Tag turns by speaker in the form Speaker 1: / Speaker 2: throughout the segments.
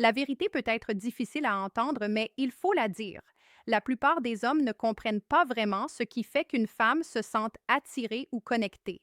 Speaker 1: La vérité peut être difficile à entendre, mais il faut la dire. La plupart des hommes ne comprennent pas vraiment ce qui fait qu'une femme se sente attirée ou connectée.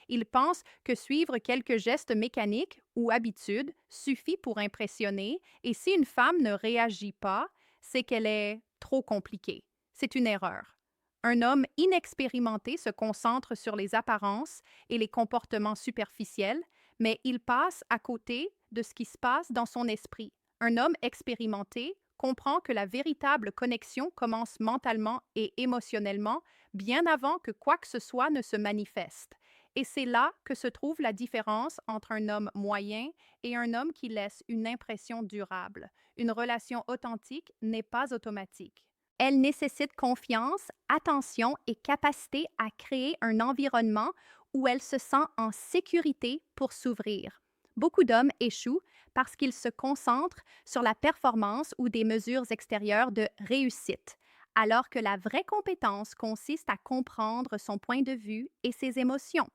Speaker 1: Ils pensent que suivre quelques gestes mécaniques ou habitudes suffit pour impressionner, et si une femme ne réagit pas, c'est qu'elle est trop compliquée. C'est une erreur. Un homme inexpérimenté se concentre sur les apparences et les comportements superficiels, mais il passe à côté de ce qui se passe dans son esprit. Un homme expérimenté comprend que la véritable connexion commence mentalement et émotionnellement bien avant que quoi que ce soit ne se manifeste. Et c'est là que se trouve la différence entre un homme moyen et un homme qui laisse une impression durable. Une relation authentique n'est pas automatique. Elle nécessite confiance, attention et capacité à créer un environnement où elle se sent en sécurité pour s'ouvrir. Beaucoup d'hommes échouent parce qu'ils se concentrent sur la performance ou des mesures extérieures de réussite, alors que la vraie compétence consiste à comprendre son point de vue et ses émotions.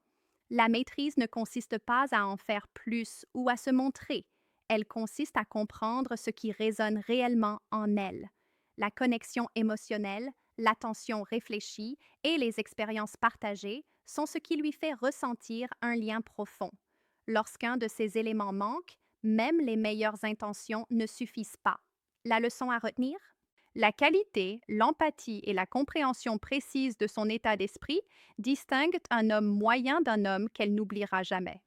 Speaker 1: La maîtrise ne consiste pas à en faire plus ou à se montrer, elle consiste à comprendre ce qui résonne réellement en elle. La connexion émotionnelle, l'attention réfléchie et les expériences partagées sont ce qui lui fait ressentir un lien profond. Lorsqu'un de ces éléments manque, même les meilleures intentions ne suffisent pas. La leçon à retenir? La qualité, l'empathie et la compréhension précise de son état d'esprit distinguent un homme moyen d'un homme qu'elle n'oubliera jamais.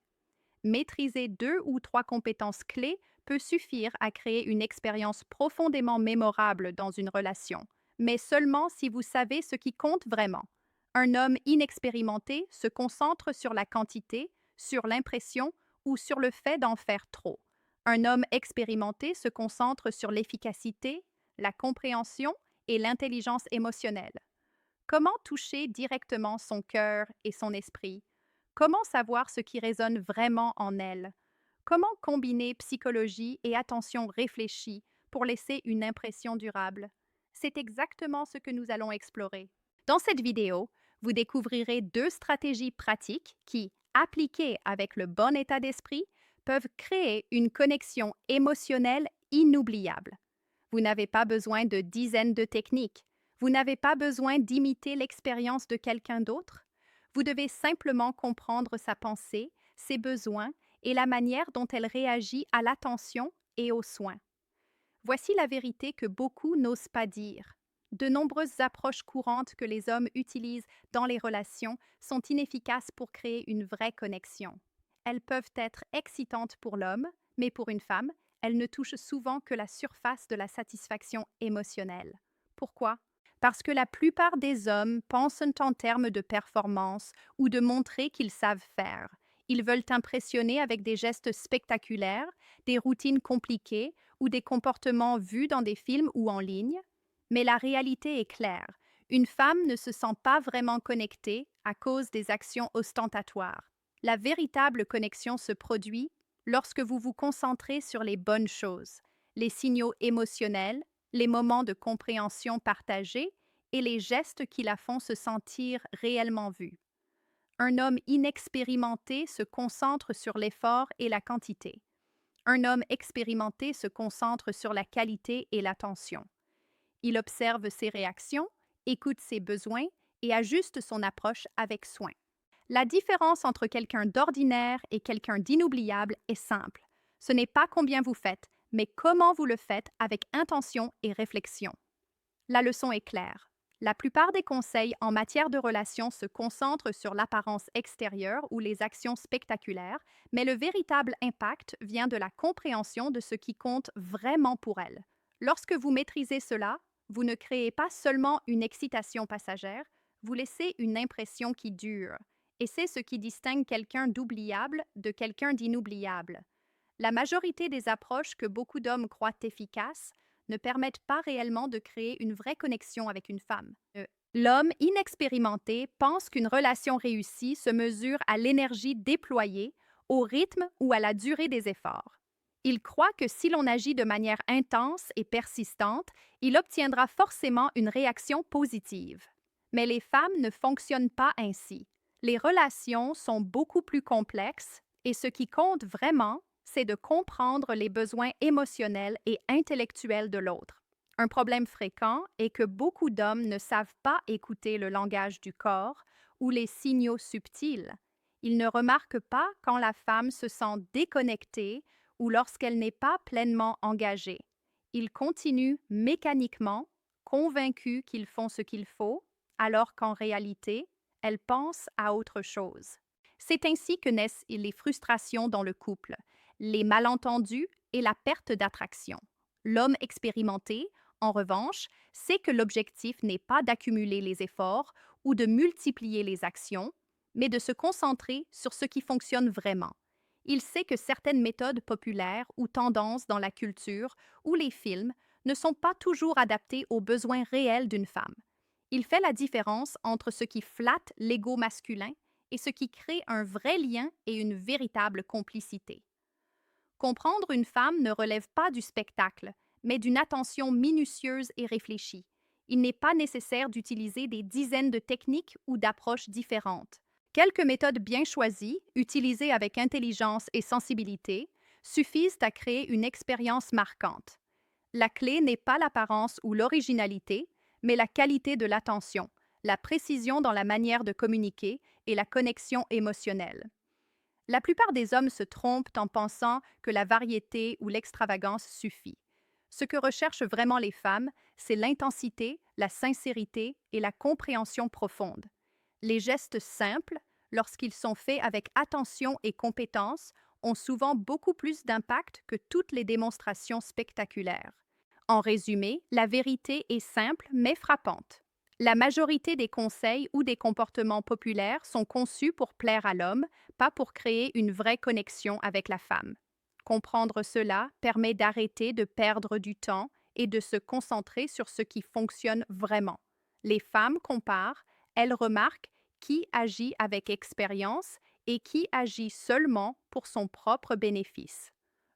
Speaker 1: Maîtriser deux ou trois compétences clés peut suffire à créer une expérience profondément mémorable dans une relation, mais seulement si vous savez ce qui compte vraiment. Un homme inexpérimenté se concentre sur la quantité, sur l'impression ou sur le fait d'en faire trop. Un homme expérimenté se concentre sur l'efficacité, la compréhension et l'intelligence émotionnelle. Comment toucher directement son cœur et son esprit? Comment savoir ce qui résonne vraiment en elle? Comment combiner psychologie et attention réfléchie pour laisser une impression durable? C'est exactement ce que nous allons explorer. Dans cette vidéo, vous découvrirez deux stratégies pratiques qui, appliquées avec le bon état d'esprit, peuvent créer une connexion émotionnelle inoubliable. Vous n'avez pas besoin de dizaines de techniques. Vous n'avez pas besoin d'imiter l'expérience de quelqu'un d'autre. Vous devez simplement comprendre sa pensée, ses besoins et la manière dont elle réagit à l'attention et aux soins. Voici la vérité que beaucoup n'osent pas dire. De nombreuses approches courantes que les hommes utilisent dans les relations sont inefficaces pour créer une vraie connexion. Elles peuvent être excitantes pour l'homme, mais pour une femme, elles ne touchent souvent que la surface de la satisfaction émotionnelle. Pourquoi? Parce que la plupart des hommes pensent en termes de performance ou de montrer qu'ils savent faire. Ils veulent impressionner avec des gestes spectaculaires, des routines compliquées ou des comportements vus dans des films ou en ligne. Mais la réalité est claire. Une femme ne se sent pas vraiment connectée à cause des actions ostentatoires. La véritable connexion se produit lorsque vous vous concentrez sur les bonnes choses, les signaux émotionnels, les moments de compréhension partagés et les gestes qui la font se sentir réellement vue. Un homme inexpérimenté se concentre sur l'effort et la quantité. Un homme expérimenté se concentre sur la qualité et l'attention. Il observe ses réactions, écoute ses besoins et ajuste son approche avec soin. La différence entre quelqu'un d'ordinaire et quelqu'un d'inoubliable est simple. Ce n'est pas combien vous faites, mais comment vous le faites avec intention et réflexion. La leçon est claire. La plupart des conseils en matière de relations se concentrent sur l'apparence extérieure ou les actions spectaculaires, mais le véritable impact vient de la compréhension de ce qui compte vraiment pour elle. Lorsque vous maîtrisez cela, vous ne créez pas seulement une excitation passagère, vous laissez une impression qui dure. Et c'est ce qui distingue quelqu'un d'oubliable de quelqu'un d'inoubliable. La majorité des approches que beaucoup d'hommes croient efficaces ne permettent pas réellement de créer une vraie connexion avec une femme. L'homme inexpérimenté pense qu'une relation réussie se mesure à l'énergie déployée, au rythme ou à la durée des efforts. Il croit que si l'on agit de manière intense et persistante, il obtiendra forcément une réaction positive. Mais les femmes ne fonctionnent pas ainsi. Les relations sont beaucoup plus complexes et ce qui compte vraiment, c'est de comprendre les besoins émotionnels et intellectuels de l'autre. Un problème fréquent est que beaucoup d'hommes ne savent pas écouter le langage du corps ou les signaux subtils. Ils ne remarquent pas quand la femme se sent déconnectée ou lorsqu'elle n'est pas pleinement engagée. Ils continuent mécaniquement, convaincus qu'ils font ce qu'il faut, alors qu'en réalité, elles pensent à autre chose. C'est ainsi que naissent les frustrations dans le couple, les malentendus et la perte d'attraction. L'homme expérimenté, en revanche, sait que l'objectif n'est pas d'accumuler les efforts ou de multiplier les actions, mais de se concentrer sur ce qui fonctionne vraiment. Il sait que certaines méthodes populaires ou tendances dans la culture ou les films ne sont pas toujours adaptées aux besoins réels d'une femme. Il fait la différence entre ce qui flatte l'ego masculin et ce qui crée un vrai lien et une véritable complicité. Comprendre une femme ne relève pas du spectacle, mais d'une attention minutieuse et réfléchie. Il n'est pas nécessaire d'utiliser des dizaines de techniques ou d'approches différentes. Quelques méthodes bien choisies, utilisées avec intelligence et sensibilité, suffisent à créer une expérience marquante. La clé n'est pas l'apparence ou l'originalité, mais la qualité de l'attention, la précision dans la manière de communiquer et la connexion émotionnelle. La plupart des hommes se trompent en pensant que la variété ou l'extravagance suffit. Ce que recherchent vraiment les femmes, c'est l'intensité, la sincérité et la compréhension profonde. Les gestes simples, lorsqu'ils sont faits avec attention et compétence, ont souvent beaucoup plus d'impact que toutes les démonstrations spectaculaires. En résumé, la vérité est simple mais frappante. La majorité des conseils ou des comportements populaires sont conçus pour plaire à l'homme, pas pour créer une vraie connexion avec la femme. Comprendre cela permet d'arrêter de perdre du temps et de se concentrer sur ce qui fonctionne vraiment. Les femmes comparent, elles remarquent qui agit avec expérience et qui agit seulement pour son propre bénéfice.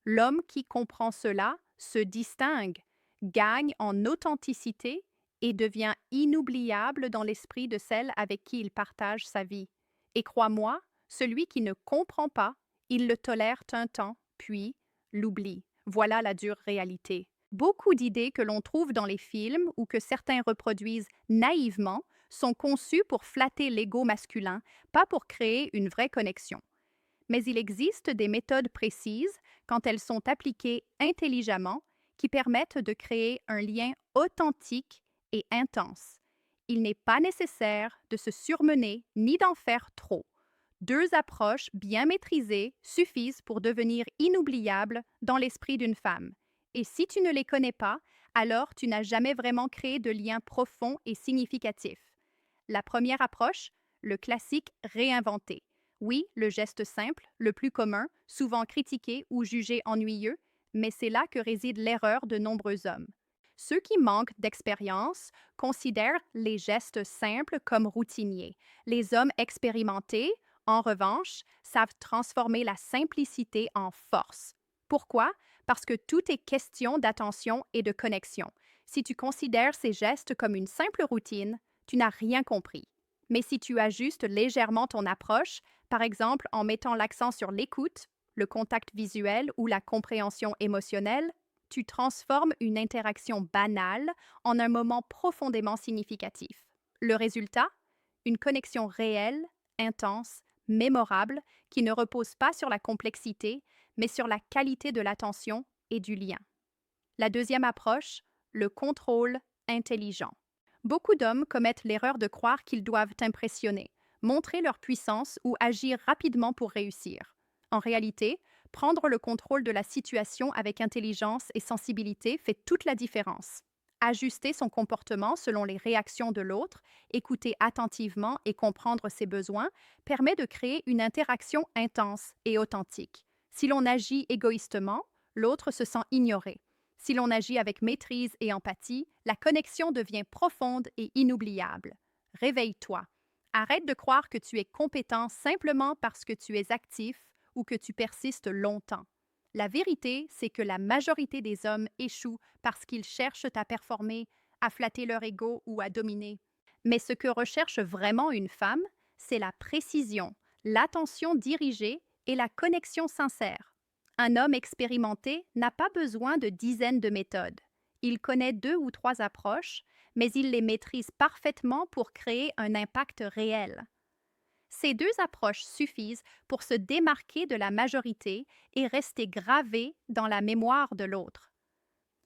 Speaker 1: L'homme qui comprend cela se distingue, gagne en authenticité et devient inoubliable dans l'esprit de celle avec qui il partage sa vie. Et crois-moi, celui qui ne comprend pas, il le tolère un temps, puis l'oublie. Voilà la dure réalité. Beaucoup d'idées que l'on trouve dans les films ou que certains reproduisent naïvement sont conçues pour flatter l'ego masculin, pas pour créer une vraie connexion. Mais il existe des méthodes précises, quand elles sont appliquées intelligemment, qui permettent de créer un lien authentique et intense. Il n'est pas nécessaire de se surmener ni d'en faire trop. Deux approches bien maîtrisées suffisent pour devenir inoubliables dans l'esprit d'une femme. Et si tu ne les connais pas, alors tu n'as jamais vraiment créé de lien profond et significatif. La première approche, le classique réinventé. Oui, le geste simple, le plus commun, souvent critiqué ou jugé ennuyeux, mais c'est là que réside l'erreur de nombreux hommes. Ceux qui manquent d'expérience considèrent les gestes simples comme routiniers. Les hommes expérimentés, en revanche, savent transformer la simplicité en force. Pourquoi? Parce que tout est question d'attention et de connexion. Si tu considères ces gestes comme une simple routine, tu n'as rien compris. Mais si tu ajustes légèrement ton approche, par exemple en mettant l'accent sur l'écoute, le contact visuel ou la compréhension émotionnelle, tu transformes une interaction banale en un moment profondément significatif. Le résultat? Une connexion réelle, intense, mémorable, qui ne repose pas sur la complexité, mais sur la qualité de l'attention et du lien. La deuxième approche, le contrôle intelligent. Beaucoup d'hommes commettent l'erreur de croire qu'ils doivent impressionner, montrer leur puissance ou agir rapidement pour réussir. En réalité, prendre le contrôle de la situation avec intelligence et sensibilité fait toute la différence. Ajuster son comportement selon les réactions de l'autre, écouter attentivement et comprendre ses besoins permet de créer une interaction intense et authentique. Si l'on agit égoïstement, l'autre se sent ignoré. Si l'on agit avec maîtrise et empathie, la connexion devient profonde et inoubliable. Réveille-toi. Arrête de croire que tu es compétent simplement parce que tu es actif ou que tu persistes longtemps. La vérité, c'est que la majorité des hommes échouent parce qu'ils cherchent à performer, à flatter leur ego ou à dominer. Mais ce que recherche vraiment une femme, c'est la précision, l'attention dirigée et la connexion sincère. Un homme expérimenté n'a pas besoin de dizaines de méthodes. Il connaît 2 ou 3 approches, mais il les maîtrise parfaitement pour créer un impact réel. Ces 2 approches suffisent pour se démarquer de la majorité et rester gravées dans la mémoire de l'autre.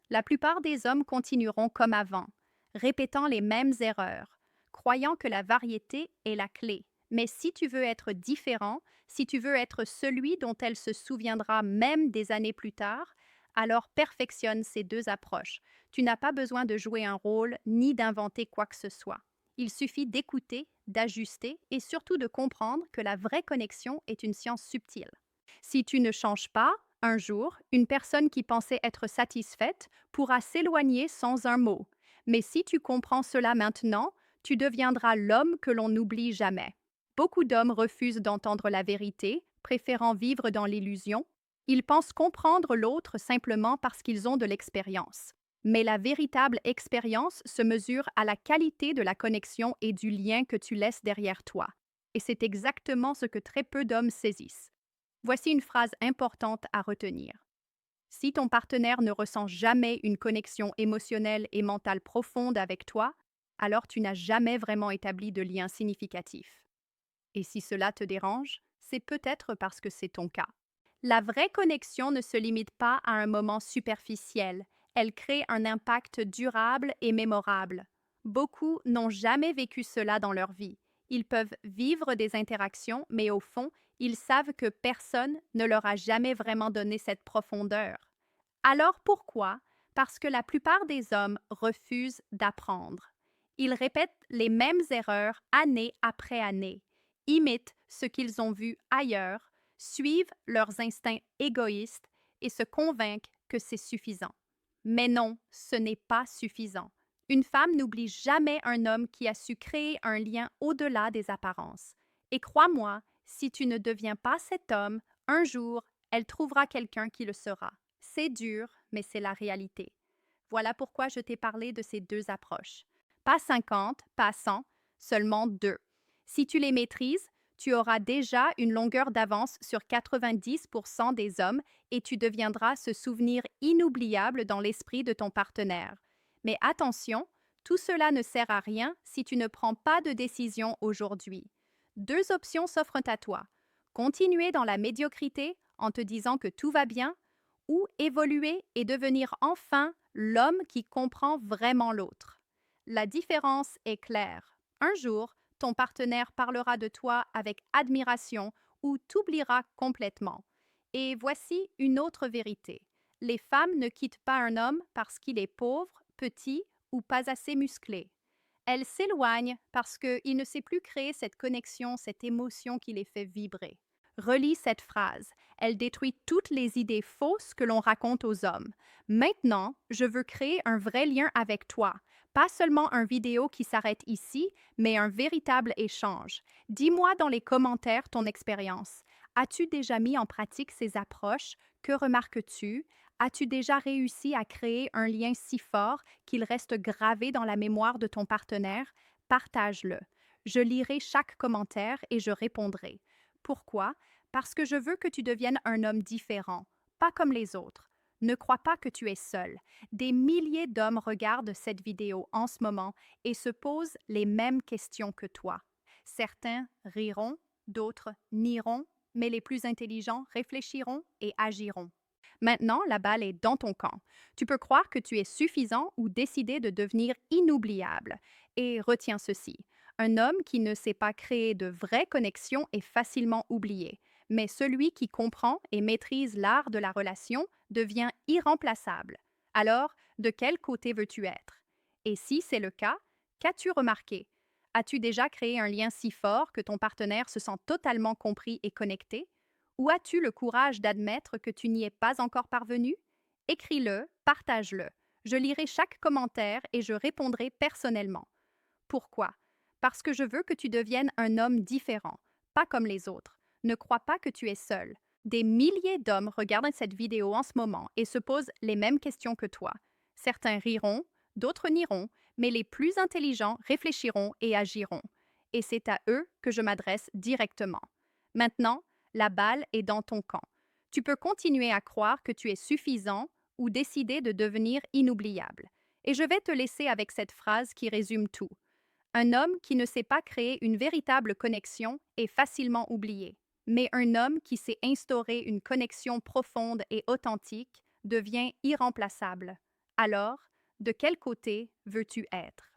Speaker 1: La plupart des hommes continueront comme avant, répétant les mêmes erreurs, croyant que la variété est la clé. Mais si tu veux être différent, si tu veux être celui dont elle se souviendra même des années plus tard, alors perfectionne ces 2 approches. Tu n'as pas besoin de jouer un rôle ni d'inventer quoi que ce soit. Il suffit d'écouter, d'ajuster et surtout de comprendre que la vraie connexion est une science subtile. Si tu ne changes pas, un jour, une personne qui pensait être satisfaite pourra s'éloigner sans un mot. Mais si tu comprends cela maintenant, tu deviendras l'homme que l'on n'oublie jamais. Beaucoup d'hommes refusent d'entendre la vérité, préférant vivre dans l'illusion. Ils pensent comprendre l'autre simplement parce qu'ils ont de l'expérience. Mais la véritable expérience se mesure à la qualité de la connexion et du lien que tu laisses derrière toi. Et c'est exactement ce que très peu d'hommes saisissent. Voici une phrase importante à retenir. Si ton partenaire ne ressent jamais une connexion émotionnelle et mentale profonde avec toi, alors tu n'as jamais vraiment établi de lien significatif. Et si cela te dérange, c'est peut-être parce que c'est ton cas. La vraie connexion ne se limite pas à un moment superficiel, elle crée un impact durable et mémorable. Beaucoup n'ont jamais vécu cela dans leur vie. Ils peuvent vivre des interactions, mais au fond, ils savent que personne ne leur a jamais vraiment donné cette profondeur. Alors pourquoi? Parce que la plupart des hommes refusent d'apprendre. Ils répètent les mêmes erreurs année après année, imitent ce qu'ils ont vu ailleurs, suivent leurs instincts égoïstes et se convainquent que c'est suffisant. Mais non, ce n'est pas suffisant. Une femme n'oublie jamais un homme qui a su créer un lien au-delà des apparences. Et crois-moi, si tu ne deviens pas cet homme, un jour, elle trouvera quelqu'un qui le sera. C'est dur, mais c'est la réalité. Voilà pourquoi je t'ai parlé de ces 2 approches. Pas 50, pas 100, seulement 2. Si tu les maîtrises, tu auras déjà une longueur d'avance sur 90% des hommes et tu deviendras ce souvenir inoubliable dans l'esprit de ton partenaire. Mais attention, tout cela ne sert à rien si tu ne prends pas de décision aujourd'hui. 2 options s'offrent à toi. Continuer dans la médiocrité en te disant que tout va bien ou évoluer et devenir enfin l'homme qui comprend vraiment l'autre. La différence est claire. Un jour, ton partenaire parlera de toi avec admiration ou t'oubliera complètement. Et voici une autre vérité. Les femmes ne quittent pas un homme parce qu'il est pauvre, petit ou pas assez musclé. Elles s'éloignent parce qu'il ne sait plus créer cette connexion, cette émotion qui les fait vibrer. Relis cette phrase. Elle détruit toutes les idées fausses que l'on raconte aux hommes. Maintenant, je veux créer un vrai lien avec toi. Pas seulement un vidéo qui s'arrête ici, mais un véritable échange. Dis-moi dans les commentaires ton expérience. As-tu déjà mis en pratique ces approches? Que remarques-tu? As-tu déjà réussi à créer un lien si fort qu'il reste gravé dans la mémoire de ton partenaire? Partage-le. Je lirai chaque commentaire et je répondrai. Pourquoi? Parce que je veux que tu deviennes un homme différent, pas comme les autres. Ne crois pas que tu es seul. Des milliers d'hommes regardent cette vidéo en ce moment et se posent les mêmes questions que toi. Certains riront, d'autres nieront, mais les plus intelligents réfléchiront et agiront. Maintenant, la balle est dans ton camp. Tu peux croire que tu es suffisant ou décider de devenir inoubliable. Et retiens ceci. Un homme qui ne sait pas créer de vraies connexions est facilement oublié. Mais celui qui comprend et maîtrise l'art de la relation devient irremplaçable. Alors, de quel côté veux-tu être? Et si c'est le cas, qu'as-tu remarqué? As-tu déjà créé un lien si fort que ton partenaire se sent totalement compris et connecté? Ou as-tu le courage d'admettre que tu n'y es pas encore parvenu? Écris-le, partage-le. Je lirai chaque commentaire et je répondrai personnellement. Pourquoi? Parce que je veux que tu deviennes un homme différent, pas comme les autres. Ne crois pas que tu es seul. Des milliers d'hommes regardent cette vidéo en ce moment et se posent les mêmes questions que toi. Certains riront, d'autres nieront, mais les plus intelligents réfléchiront et agiront. Et c'est à eux que je m'adresse directement. Maintenant, la balle est dans ton camp. Tu peux continuer à croire que tu es suffisant ou décider de devenir inoubliable. Et je vais te laisser avec cette phrase qui résume tout. Un homme qui ne sait pas créer une véritable connexion est facilement oublié, mais un homme qui sait instaurer une connexion profonde et authentique devient irremplaçable. Alors, de quel côté veux-tu être?